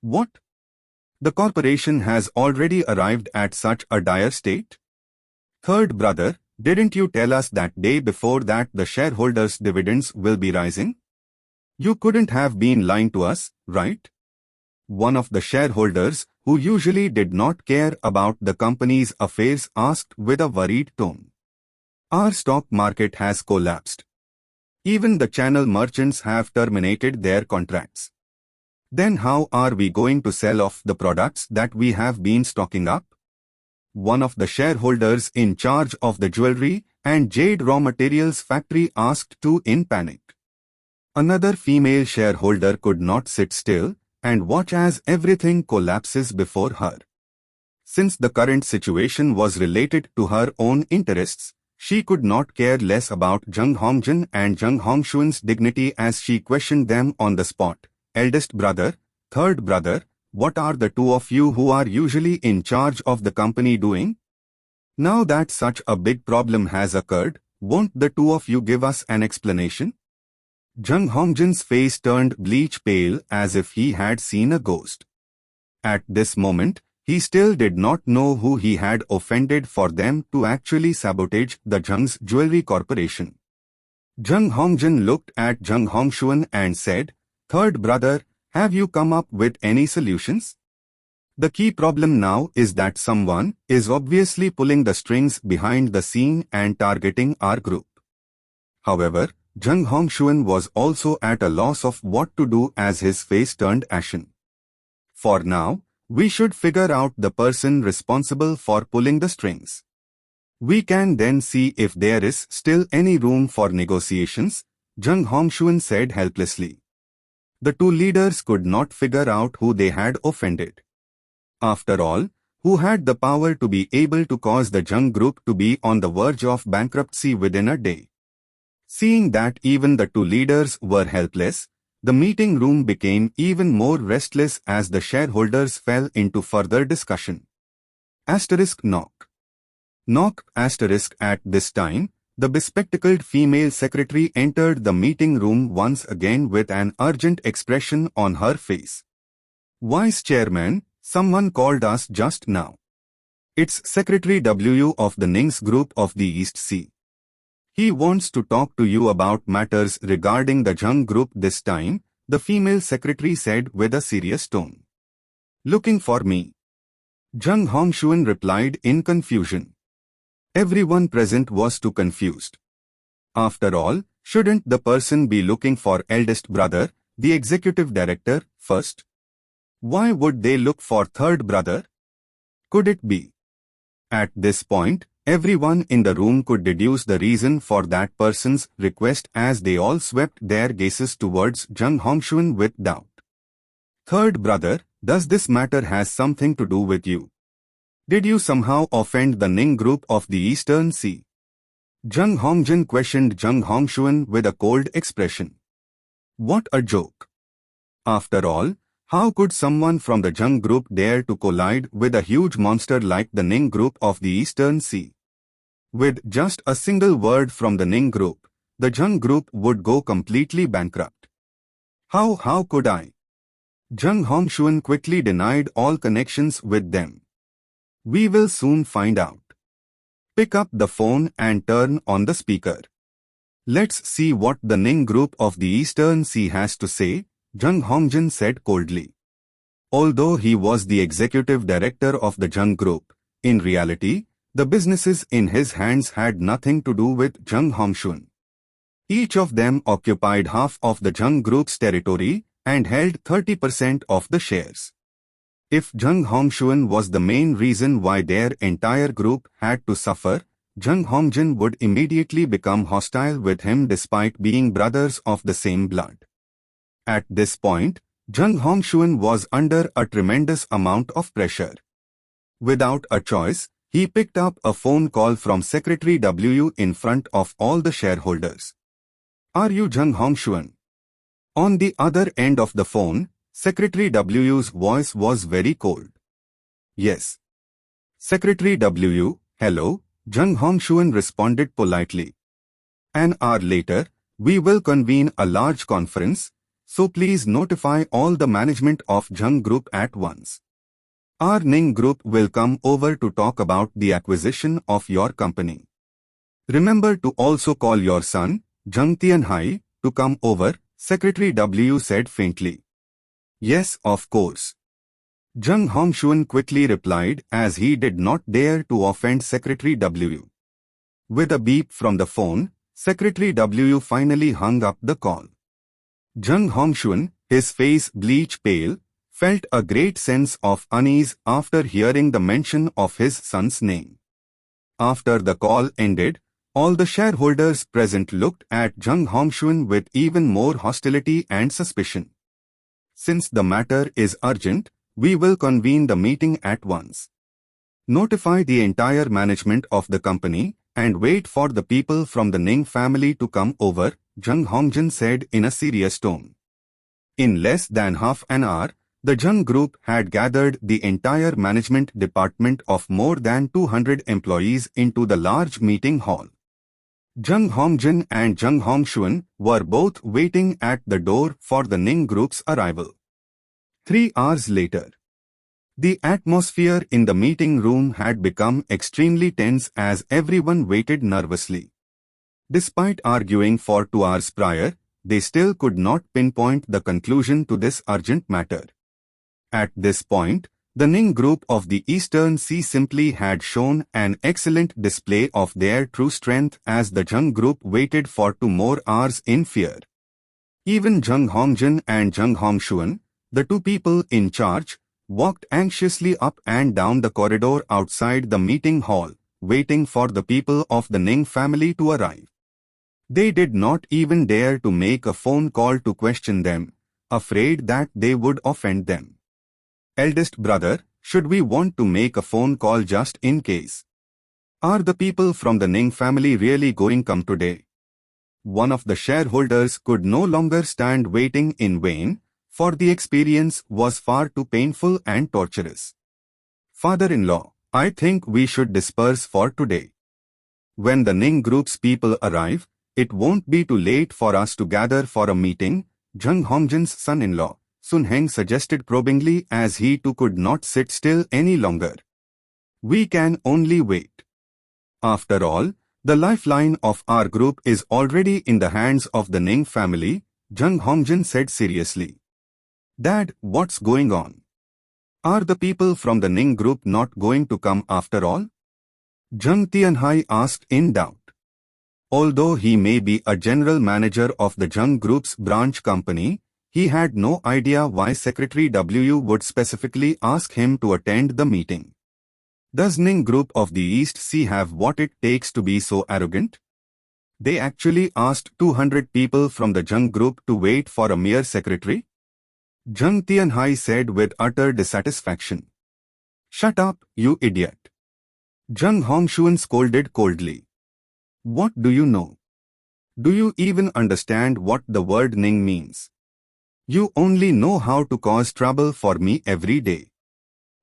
What? The corporation has already arrived at such a dire state? Third brother, didn't you tell us that day before that the shareholders' dividends will be rising? You couldn't have been lying to us, right? One of the shareholders, who usually did not care about the company's affairs, asked with a worried tone. Our stock market has collapsed. Even the channel merchants have terminated their contracts. Then how are we going to sell off the products that we have been stocking up? One of the shareholders in charge of the jewelry and jade raw materials factory asked too in panic. Another female shareholder could not sit still and watch as everything collapses before her. Since the current situation was related to her own interests, she could not care less about Zheng Hongjin and Zheng Hongshuan's dignity as she questioned them on the spot. Eldest brother, third brother, what are the two of you who are usually in charge of the company doing? Now that such a big problem has occurred, won't the two of you give us an explanation? Zheng Hongjin's face turned bleach pale as if he had seen a ghost. At this moment, he still did not know who he had offended for them to actually sabotage the Zheng's Jewelry Corporation. Zheng Hongjin looked at Zheng Hongshuan and said, "Third brother, have you come up with any solutions? The key problem now is that someone is obviously pulling the strings behind the scene and targeting our group." However, Zheng Hongshuan was also at a loss of what to do as his face turned ashen. For now, we should figure out the person responsible for pulling the strings. We can then see if there is still any room for negotiations, Zheng Hongshuan said helplessly. The two leaders could not figure out who they had offended. After all, who had the power to be able to cause the Zheng group to be on the verge of bankruptcy within a day? Seeing that even the two leaders were helpless, the meeting room became even more restless as the shareholders fell into further discussion. Knock. Knock. At this time, the bespectacled female secretary entered the meeting room once again with an urgent expression on her face. "Vice Chairman, someone called us just now. It's Secretary W of the Ning's Group of the East Sea. He wants to talk to you about matters regarding the Zheng Group this time," the female secretary said with a serious tone. "Looking for me?" Zheng Hongshuan replied in confusion. Everyone present was too confused. After all, shouldn't the person be looking for eldest brother, the executive director, first? Why would they look for third brother? Could it be? At this point, everyone in the room could deduce the reason for that person's request as they all swept their gazes towards Zheng Hongshuan with doubt. "Third brother, does this matter has something to do with you? Did you somehow offend the Ning Group of the Eastern Sea?" Zheng Hongjin questioned Zheng Hongshuan with a cold expression. What a joke. After all, how could someone from the Zheng Group dare to collide with a huge monster like the Ning Group of the Eastern Sea? With just a single word from the Ning Group, the Zheng Group would go completely bankrupt. How could I? Zheng Hongshuan quickly denied all connections with them. "We will soon find out. Pick up the phone and turn on the speaker. Let's see what the Ning Group of the Eastern Sea has to say," Zheng Hongjin said coldly. Although he was the executive director of the Zheng Group, in reality, the businesses in his hands had nothing to do with Zheng Hongshuan. Each of them occupied half of the Zheng Group's territory and held 30% of the shares. If Zheng Hongshuan was the main reason why their entire group had to suffer, Zheng Hongjin would immediately become hostile with him despite being brothers of the same blood. At this point, Zheng Hongshuan was under a tremendous amount of pressure. Without a choice, he picked up a phone call from Secretary W in front of all the shareholders. "Are you Zheng Hongshuan?" On the other end of the phone, Secretary W's voice was very cold. "Yes." "Secretary W, hello," Zheng Hongshuan responded politely. "An hour later, we will convene a large conference, So please notify all the management of Jung Group at once. Our Ning Group will come over to talk about the acquisition of your company. Remember to also call your son, Jung Tianhai, to come over, Secretary W said faintly. Yes, of course. Jung Hongxuan quickly replied as he did not dare to offend Secretary W. With a beep from the phone, Secretary W finally hung up the call. Jung Hongxuan, his face bleach pale, felt a great sense of unease after hearing the mention of his son's name. After the call ended, all the shareholders present looked at Jung Hongxuan with even more hostility and suspicion. Since the matter is urgent, we will convene the meeting at once. Notify the entire management of the company and wait for the people from the Ning family to come over, Jung Hongjin said in a serious tone. In less than half an hour, the Jung Group had gathered the entire management department of more than 200 employees into the large meeting hall. Jung Hongjin and Jung Hongxuan were both waiting at the door for the Ning Group's arrival. 3 hours later, the atmosphere in the meeting room had become extremely tense as everyone waited nervously. Despite arguing for 2 hours prior, they still could not pinpoint the conclusion to this urgent matter. At this point, the Ning Group of the Eastern Sea simply had shown an excellent display of their true strength as the Jung Group waited for 2 more hours in fear. Even Jung Hongjin and Jung Hongxuan, the 2 people in charge, walked anxiously up and down the corridor outside the meeting hall, waiting for the people of the Ning family to arrive. They did not even dare to make a phone call to question them, afraid that they would offend them. Eldest brother, should we want to make a phone call just in case? Are the people from the Ning family really going come today? One of the shareholders could no longer stand waiting in vain, for the experience was far too painful and torturous. Father-in-law, I think we should disperse for today. When the Ning Group's people arrive, it won't be too late for us to gather for a meeting, Jung Hongjin's son-in-law, Sun Heng suggested probingly as he too could not sit still any longer. We can only wait. After all, the lifeline of our group is already in the hands of the Ning family, Jung Hongjin said seriously. Dad, what's going on? Are the people from the Ning Group not going to come after all? Jung Tianhai asked in doubt. Although he may be a general manager of the Jung Group's branch company, he had no idea why Secretary W would specifically ask him to attend the meeting. Does Ning Group of the East Sea have what it takes to be so arrogant? They actually asked 200 people from the Jung Group to wait for a mere secretary? Jung Tianhai said with utter dissatisfaction. Shut up, you idiot. Jung Hongxuan scolded coldly. What do you know? Do you even understand what the word Ning means? You only know how to cause trouble for me every day.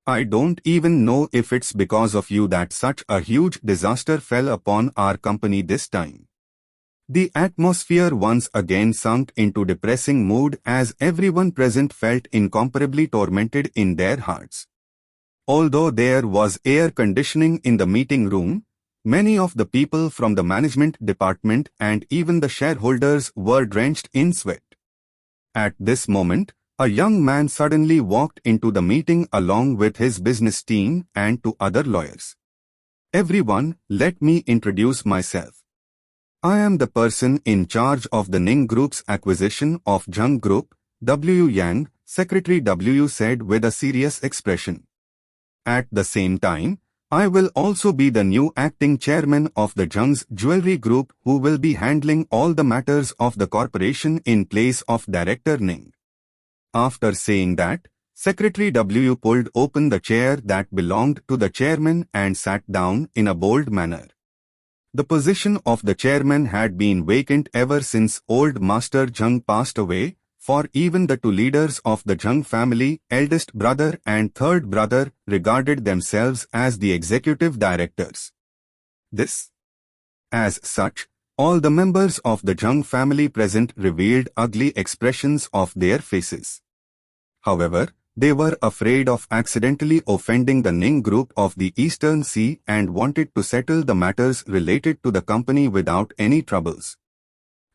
I don't even know if it's because of you that such a huge disaster fell upon our company this time. The atmosphere once again sunk into depressing mood as everyone present felt incomparably tormented in their hearts. Although there was air conditioning in the meeting room, many of the people from the management department and even the shareholders were drenched in sweat. At this moment, a young man suddenly walked into the meeting along with his business team and 2 other lawyers. Everyone, let me introduce myself. I am the person in charge of the Ning Group's acquisition of Jung Group, W. Yang, Secretary W said with a serious expression. At the same time, I will also be the new acting chairman of the Jung's Jewelry Group who will be handling all the matters of the corporation in place of Director Ning. After saying that, Secretary W pulled open the chair that belonged to the chairman and sat down in a bold manner. The position of the chairman had been vacant ever since old Master Jung passed away, for even the 2 leaders of the Jung family, eldest brother and third brother, regarded themselves as the executive directors. This, as such, All the members of the Zheng family present revealed ugly expressions of their faces. However, they were afraid of accidentally offending the Ning group of the Eastern Sea and wanted to settle the matters related to the company without any troubles.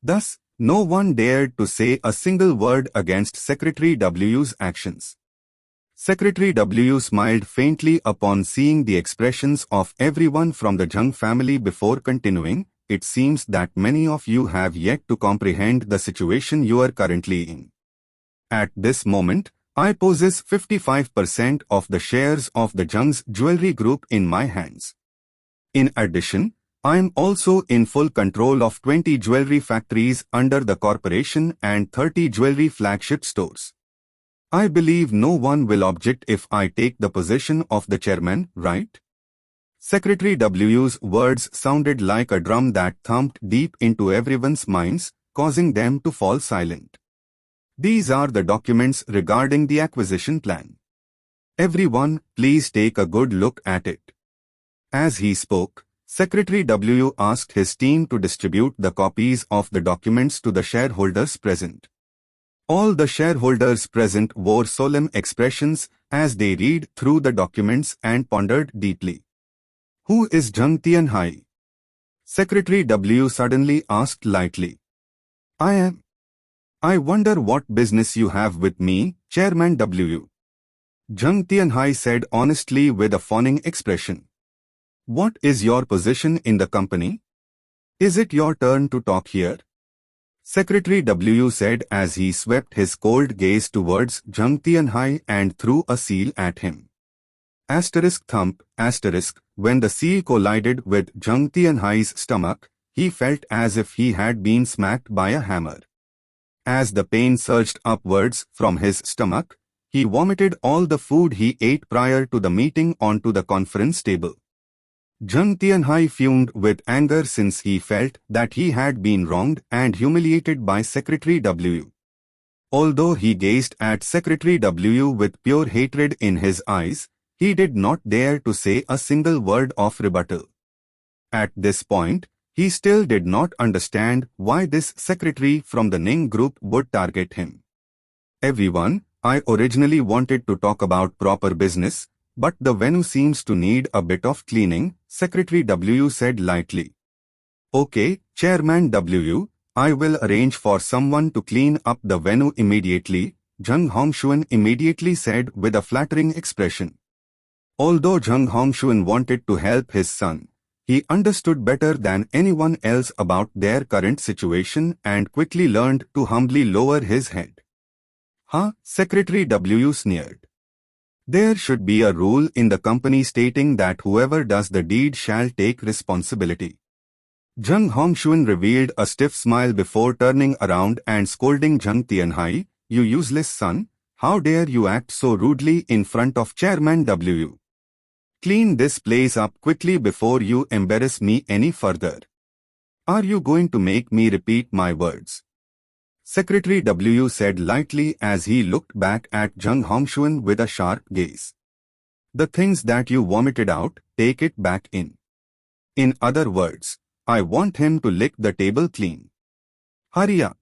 Thus, no one dared to say a single word against Secretary Wu's actions. Secretary Wu smiled faintly upon seeing the expressions of everyone from the Zheng family before continuing. It seems that many of you have yet to comprehend the situation you are currently in. At this moment, I possess 55% of the shares of the Zheng's jewelry group in my hands. In addition, I am also in full control of 20 jewelry factories under the corporation and 30 jewelry flagship stores. I believe no one will object if I take the position of the chairman, right? Secretary Wu's words sounded like a drum that thumped deep into everyone's minds, causing them to fall silent. These are the documents regarding the acquisition plan. Everyone, please take a good look at it. As he spoke, Secretary Wu asked his team to distribute the copies of the documents to the shareholders present. All the shareholders present wore solemn expressions as they read through the documents and pondered deeply. Who is Zheng Tianhai? Secretary Wu suddenly asked lightly. I am. I wonder what business you have with me, Chairman Wu. Zheng Tianhai said honestly with a fawning expression. What is your position in the company? Is it your turn to talk here? Secretary Wu said as he swept his cold gaze towards Zheng Tianhai and threw a seal at him. Asterisk thump, asterisk, when the seal collided with Zheng Tianhai's stomach, he felt as if he had been smacked by a hammer. As the pain surged upwards from his stomach, he vomited all the food he ate prior to the meeting onto the conference table. Zheng Tianhai fumed with anger since he felt that he had been wronged and humiliated by Secretary Wu. Although he gazed at Secretary Wu with pure hatred in his eyes, he did not dare to say a single word of rebuttal. At this point, he still did not understand why this secretary from the Ning group would target him. Everyone, I originally wanted to talk about proper business, but the venue seems to need a bit of cleaning, Secretary Wu said lightly. Okay, Chairman Wu, I will arrange for someone to clean up the venue immediately, Zheng Hongxuan immediately said with a flattering expression. Although Zheng Hongxuan wanted to help his son, he understood better than anyone else about their current situation and quickly learned to humbly lower his head. Huh? Secretary Wu sneered. There should be a rule in the company stating that whoever does the deed shall take responsibility. Zheng Hongxuan revealed a stiff smile before turning around and scolding Zheng Tianhai, you useless son, how dare you act so rudely in front of Chairman Wu? Clean this place up quickly before you embarrass me any further. Are you going to make me repeat my words? Secretary Wu said lightly as he looked back at Zheng Hongxuan with a sharp gaze. The things that you vomited out, take it back in. In other words, I want him to lick the table clean. Hurry up.